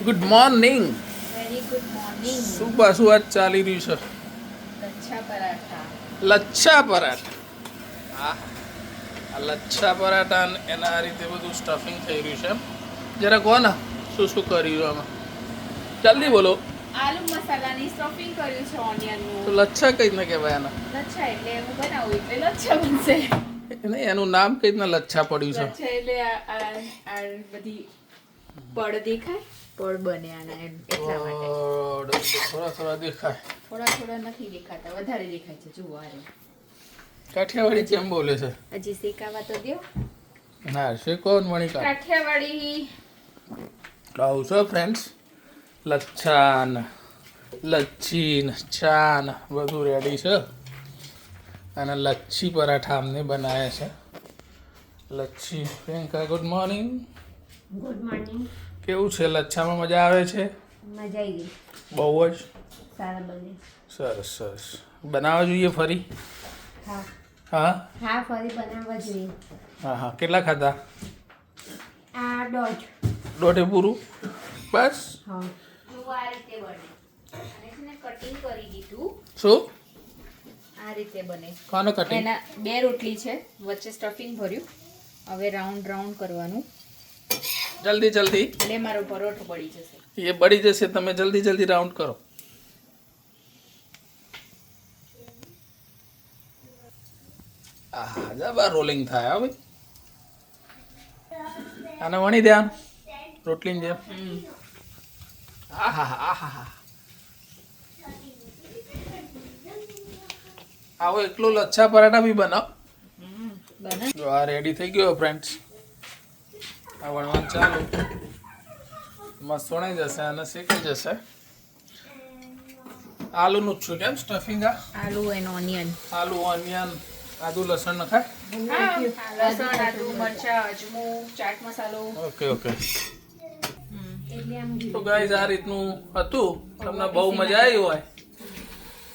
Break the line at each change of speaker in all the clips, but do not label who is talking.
Good morning.
Very good morning.
શું પાછું આજ ચાલી રહ્યું છે?
લચ્છા પરાઠા.
લચ્છા પરાઠા. હા, આ લચ્છા પરાઠા ને એના આ રીતે બધું સ્ટફિંગ થઈ રહ્યું છે. જરા કહો ને શું શું કર્યું આમાં, જલ્દી બોલો.
આલુ મસાલાની સ્ટફિંગ કર્યું છે
તો
ઓનિયનનું.
લચ્છા કઈ રીતના કહેવાય આના?
લચ્છા એટલે હું બનાવું એટલે લચ્છા બનશે.
નહીં, એનું નામ કઈ રીતના લચ્છા પડ્યું છે?
લચ્છા એટલે આ બધી પડ દેખાય, પડ બને આના એટલા માટે.
થોડા થોડા દેખાય.
થોડા નથી દેખાતા, વધારે દેખાય છે. જુઓ આ રહ્યું.
કાઠિયાવાડી કેમ બોલે છે?
હજી શેકાવા તો દો.
ના શેકો વણી કાઢ.
કાઠિયાવાડી
આવું છો ફ્રેન્ડ્સ, લચ્છાન લચ્છીન ચાન બધું રેડી છે. અને લચ્છી પરાઠા અમને બનાવ્યા છે. લચ્છી. Priyanka good morning.
Good morning.
કેવું છે લચ્છામાં? મજા આવે છે?
મજા આવી ગઈ.
બહુ જ
સારા બને.
સરસ સરસ. બનાવવા જોઈએ ફરી?
હા
હા
હા, ફરી બનાવવા જોઈએ.
હા હા. કેટલા ખાધા?
આ
દોઢે પૂરું બસ?
હા. આ રીતે બને. અને છે ને કટિંગ કરી દીધું.
શું?
આ રીતે બને.
કોનો કટિંગ?
એના બે રોટલી છે, વચ્ચે સ્ટફિંગ ભર્યું. હવે રાઉન્ડ રાઉન્ડ કરવાનું
જલ્દી જલ્દી.
એટલે મારો પરોઠો પડી જશે.
એ બળી જશે. તમે જલ્દી જલ્દી રાઉન્ડ કરો. આહા, જબર રોલિંગ થાય હવે. આને વણી દે આમ રોટલીની જેમ. આહા આહા. આવો એકલો લચ્છા પરાઠા બી બનાવ.
બને.
જો આ રેડી થઈ ગયો ફ્રેન્ડ્સ. આ વણવાનું ચાલુ. મસ્ત વણાઈ જશે અને શેકાઈ જશે. આલુનું જ છું કેમ સ્ટફિંગ? આ
આલુ એન્ડ ઓનિયન.
આલુ ઓનિયન આદુ લસણ નખાય?
લસણ, આદુ, મરચા, અજમો, ચાટ મસાલો.
Okay okay.
એટલે આમ
તો ગાઈઝ આ રીતનું હતું. તમને બહુ મજા આવી હોય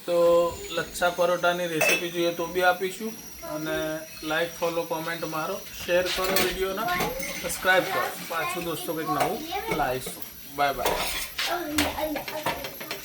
તો લચ્છા પરોઠાની રેસીપી જોઈએ તો બી આપીશું. અને લાઈક ફોલો કોમેન્ટ મારો, શેર કરો વિડીયોને, સબસ્ક્રાઈબ કરો. પાછું દોસ્તો કંઈક નવું લાવીશું. Bye bye.